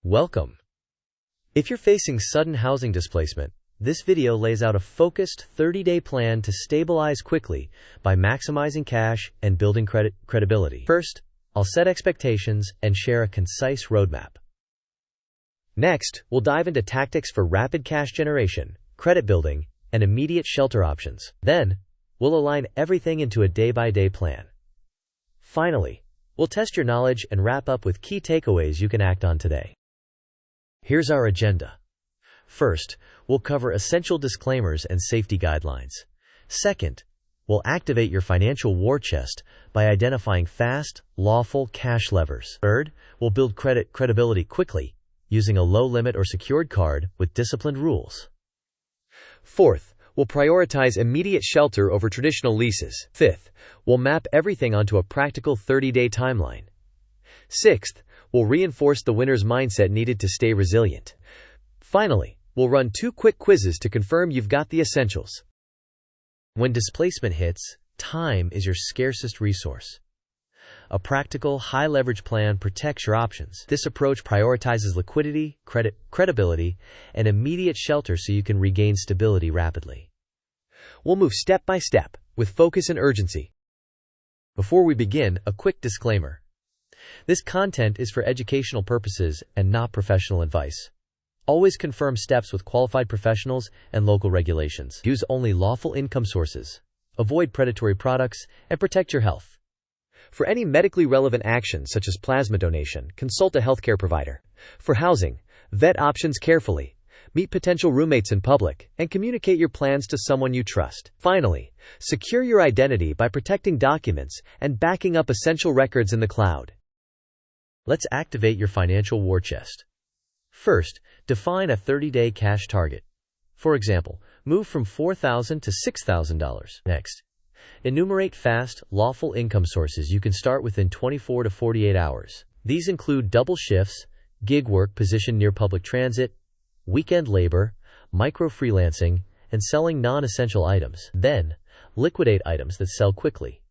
Welcome. If you're facing sudden housing displacement, this video lays out a focused 30-day plan to stabilize quickly by maximizing cash and building credibility. First, I'll set expectations and share a concise roadmap. Next, we'll dive into tactics for rapid cash generation, credit building, and immediate shelter options. Then, we'll align everything into a day-by-day plan. Finally, we'll test your knowledge and wrap up with key takeaways you can act on today. Here's our agenda. First, we'll cover essential disclaimers and safety guidelines. Second, we'll activate your financial war chest by identifying fast, lawful cash levers. Third, we'll build credibility quickly using a low-limit or secured card with disciplined rules. Fourth, we'll prioritize immediate shelter over traditional leases. Fifth, we'll map everything onto a practical 30-day timeline. Sixth, we'll reinforce the winner's mindset needed to stay resilient. Finally, we'll run 2 quick quizzes to confirm you've got the essentials. When displacement hits, time is your scarcest resource. A practical, high-leverage plan protects your options. This approach prioritizes liquidity, credibility, and immediate shelter so you can regain stability rapidly. We'll move step by step, with focus and urgency. Before we begin, a quick disclaimer. This content is for educational purposes and not professional advice. Always confirm steps with qualified professionals and local regulations. Use only lawful income sources. Avoid predatory products and protect your health. For any medically relevant actions such as plasma donation, consult a healthcare provider. For housing, vet options carefully. Meet potential roommates in public and communicate your plans to someone you trust. Finally, secure your identity by protecting documents and backing up essential records in the cloud. Let's activate your financial war chest. First, define a 30-day cash target. For example, move from $4,000 to $6,000. Next, enumerate fast, lawful income sources you can start within 24 to 48 hours. These include double shifts, gig work positioned near public transit, weekend labor, micro-freelancing, and selling non-essential items. Then, liquidate items that sell quickly,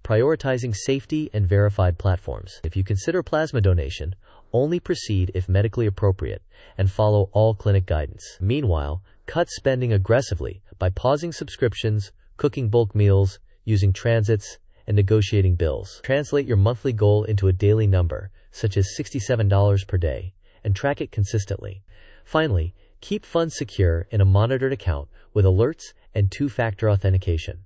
prioritizing safety and verified platforms. If you consider plasma donation, only proceed if medically appropriate and follow all clinic guidance. Meanwhile, cut spending aggressively by pausing subscriptions, cooking bulk meals, using transits, and negotiating bills. Translate your monthly goal into a daily number, such as $67 per day, and track it consistently. Finally, keep funds secure in a monitored account with alerts and 2-factor authentication.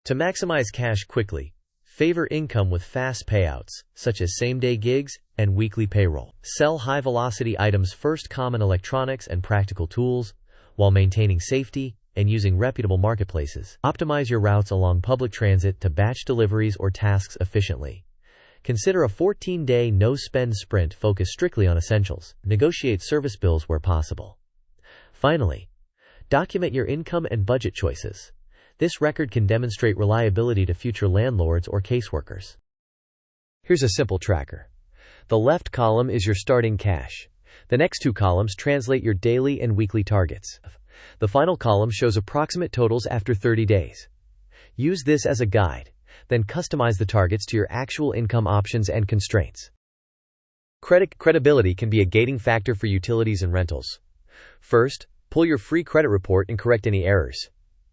To maximize cash quickly, favor income with fast payouts, such as same-day gigs and weekly payroll. Sell high-velocity items first, common electronics and practical tools, while maintaining safety and using reputable marketplaces. Optimize your routes along public transit to batch deliveries or tasks efficiently. Consider a 14-day no-spend sprint focused strictly on essentials. Negotiate service bills where possible. Finally, document your income and budget choices. This record can demonstrate reliability to future landlords or caseworkers. Here's a simple tracker. The left column is your starting cash. The next 2 columns translate your daily and weekly targets. The final column shows approximate totals after 30 days. Use this as a guide, then customize the targets to your actual income options and constraints. Credibility can be a gating factor for utilities and rentals. First, pull your free credit report and correct any errors.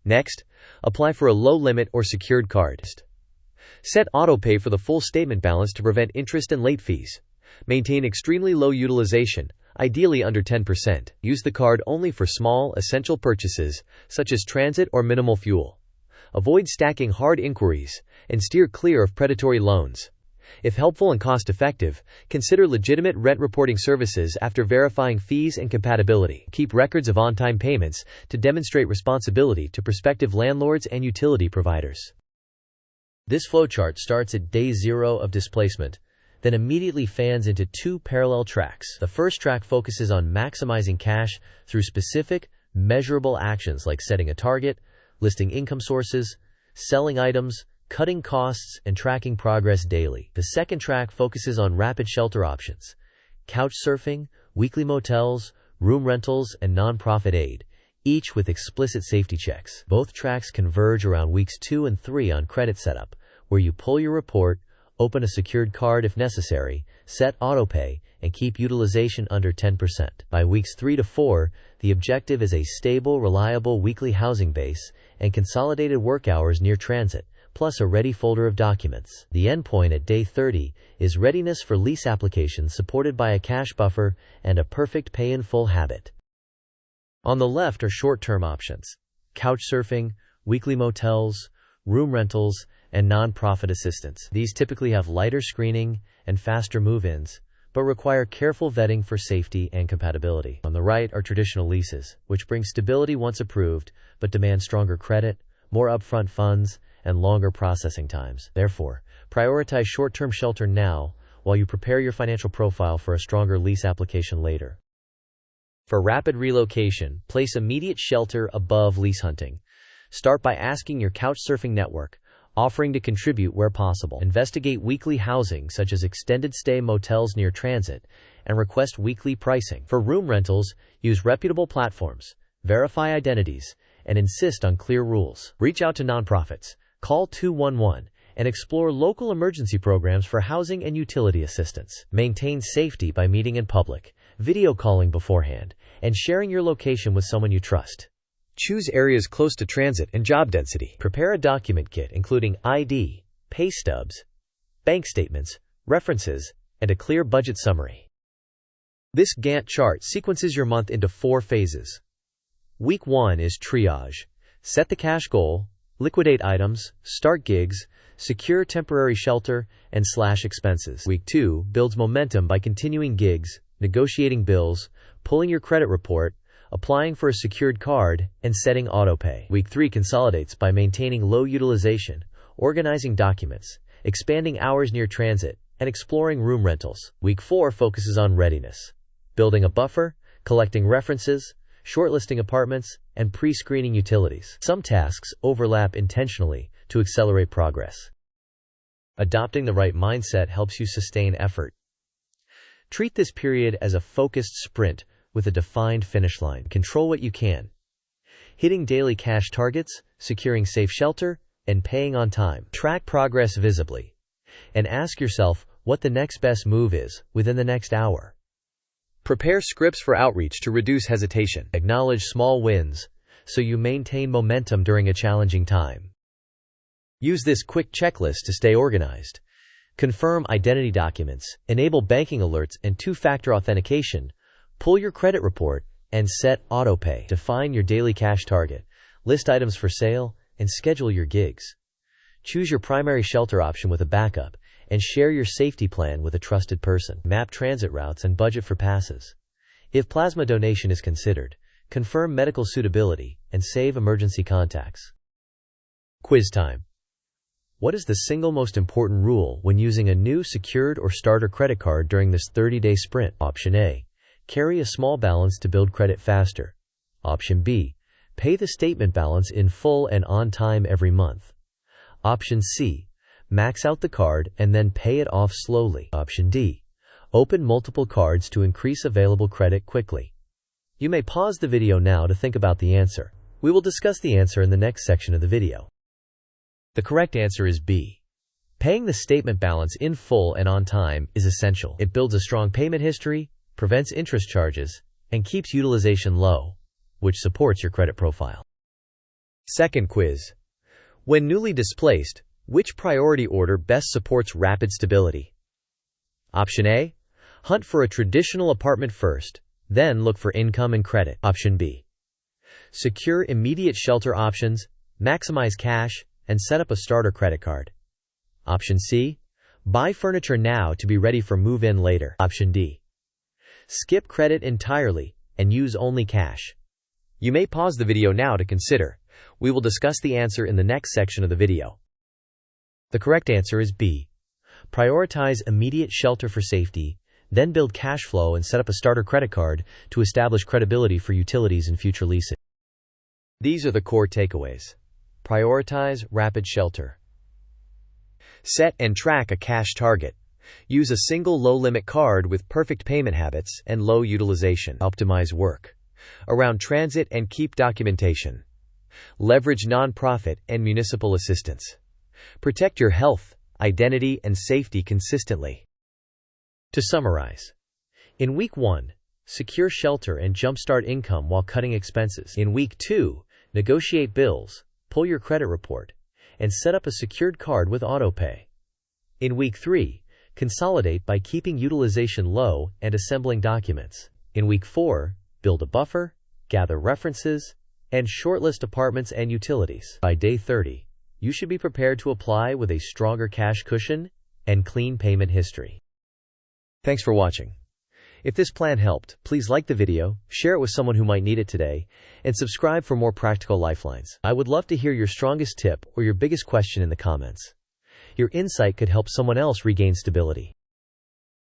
Next, apply for a low-limit or secured card. Set autopay for the full statement balance to prevent interest and late fees. Maintain extremely low utilization, ideally under 10%. Use the card only for small, essential purchases, such as transit or minimal fuel. Avoid stacking hard inquiries, and steer clear of predatory loans. If helpful and cost-effective, consider legitimate rent reporting services after verifying fees and compatibility. Keep records of on-time payments to demonstrate responsibility to prospective landlords and utility providers. This flowchart starts at day 0 of displacement, then immediately fans into 2 parallel tracks. The first track focuses on maximizing cash through specific, measurable actions like setting a target, listing income sources, selling items, cutting costs, and tracking progress daily. The second track focuses on rapid shelter options, couch surfing, weekly motels, room rentals, and nonprofit aid, each with explicit safety checks. Both tracks converge around weeks 2 and 3 on credit setup, where you pull your report, Open a secured card if necessary, set autopay, and keep utilization under 10%. By weeks 3 to 4, the objective is a stable, reliable weekly housing base and consolidated work hours near transit, plus a ready folder of documents. The endpoint at day 30 is readiness for lease applications supported by a cash buffer and a perfect pay-in-full habit. On the left are short-term options: couchsurfing, weekly motels, room rentals, and non-profit assistance. These typically have lighter screening and faster move-ins, but require careful vetting for safety and compatibility. On the right are traditional leases, which bring stability once approved, but demand stronger credit, more upfront funds, and longer processing times. Therefore, prioritize short-term shelter now while you prepare your financial profile for a stronger lease application later. For rapid relocation, place immediate shelter above lease hunting. Start by asking your couchsurfing network, offering to contribute where possible. Investigate weekly housing such as extended stay motels near transit, and request weekly pricing. For room rentals, use reputable platforms, verify identities, and insist on clear rules. Reach out to nonprofits, call 211, and explore local emergency programs for housing and utility assistance. Maintain safety by meeting in public, video calling beforehand, and sharing your location with someone you trust. Choose areas close to transit and job density. Prepare a document kit including ID, pay stubs, bank statements, references, and a clear budget summary. This Gantt chart sequences your month into 4 phases. Week 1 is triage. Set the cash goal, liquidate items, start gigs, secure temporary shelter, and slash expenses. Week 2 builds momentum by continuing gigs, negotiating bills, pulling your credit report, applying for a secured card, and setting autopay. Week 3 consolidates by maintaining low utilization, organizing documents, expanding hours near transit, and exploring room rentals. Week 4 focuses on readiness, building a buffer, collecting references, shortlisting apartments, and pre-screening utilities. Some tasks overlap intentionally to accelerate progress. Adopting the right mindset helps you sustain effort. Treat this period as a focused sprint with a defined finish line. Control what you can. Hitting daily cash targets, securing safe shelter, and paying on time. Track progress visibly. And ask yourself what the next best move is within the next hour. Prepare scripts for outreach to reduce hesitation. Acknowledge small wins so you maintain momentum during a challenging time. Use this quick checklist to stay organized. Confirm identity documents, enable banking alerts and two-factor authentication, pull your credit report, and set autopay. Define your daily cash target, list items for sale, and schedule your gigs. Choose your primary shelter option with a backup, and share your safety plan with a trusted person. Map transit routes and budget for passes. If plasma donation is considered, confirm medical suitability, and save emergency contacts. Quiz time. What is the single most important rule when using a new secured or starter credit card during this 30-day sprint? Option A. Carry a small balance to build credit faster. Option B. Pay the statement balance in full and on time every month. Option C. Max out the card and then pay it off slowly. Option D. Open multiple cards to increase available credit quickly. You may pause the video now to think about the answer. We will discuss the answer in the next section of the video. The correct answer is B. Paying the statement balance in full and on time is essential. It builds a strong payment history, prevents interest charges, and keeps utilization low, which supports your credit profile. Second quiz. When newly displaced, which priority order best supports rapid stability? Option A. Hunt for a traditional apartment first, then look for income and credit. Option B. Secure immediate shelter options, maximize cash, and set up a starter credit card. Option C. Buy furniture now to be ready for move-in later. Option D. Skip credit entirely and use only cash. You may pause the video now to consider. We will discuss the answer in the next section of the video. The correct answer is B. Prioritize immediate shelter for safety, then build cash flow and set up a starter credit card to establish credibility for utilities and future leasing. These are the core takeaways. Prioritize rapid shelter. Set and track a cash target. Use a single low-limit card with perfect payment habits and low utilization. Optimize work around transit and keep documentation. Leverage nonprofit and municipal assistance. Protect your health, identity, and safety consistently. To summarize, in Week 1, secure shelter and jumpstart income while cutting expenses. In Week 2, negotiate bills, pull your credit report, and set up a secured card with autopay. In Week 3, consolidate by keeping utilization low and assembling documents. In Week 4, build a buffer, gather references, and shortlist apartments and utilities. By day 30, you should be prepared to apply with a stronger cash cushion and clean payment history. Thanks for watching. If this plan helped, please like the video, share it with someone who might need it today, and subscribe for more practical lifelines. I would love to hear your strongest tip or your biggest question in the comments. Your insight could help someone else regain stability.